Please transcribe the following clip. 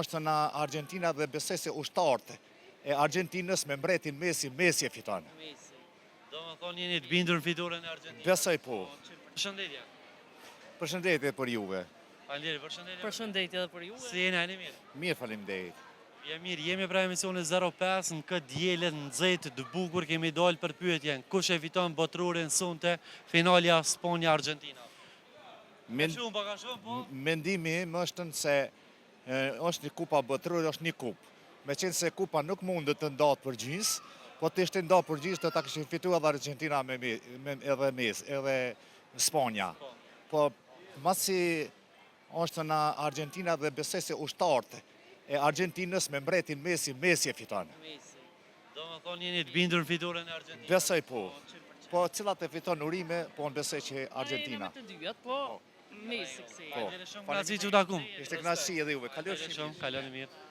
është në Argentina dhe besoj se ushtarët e Argentinës me mbretin Messi e fiton. Do më thonë jeni të bindur në fituren e Argentinës? Besoj po. Përshëndetje. Përshëndetje për juve. Faleminderit, përshëndetje. Përshëndetje edhe për juve. Si jeni, a jeni mirë? Mirë, faleminderit. Mirë, jemi pra emisioni 05 në këtë dielë nxehtë të bukur, kemi dalë për pyetjen kush e fiton botërurin sonte finalja Sponja-Argentina. Mendimi im është se është një kupa botërore, është një kupë. Me qenë se kupa nuk mundet të ndatë për gjys, po të ishte ndatë për gjys të ta këshin fitu edhe Argentina edhe Spanja. Po masi është në Argentina dhe besoj se ushtarët e Argentinës me mbretin Messi e fiton. Do më thonë jeni të bindur në fituren e Argentinës? Besoj po. Po cilat e fiton urime, po në besoj që Argentina. Të dyjat, po Messi kësi. Faleminderit shumë, grazi që u takum. Ishte kënaqësi edhe juve. Kaloni mirë.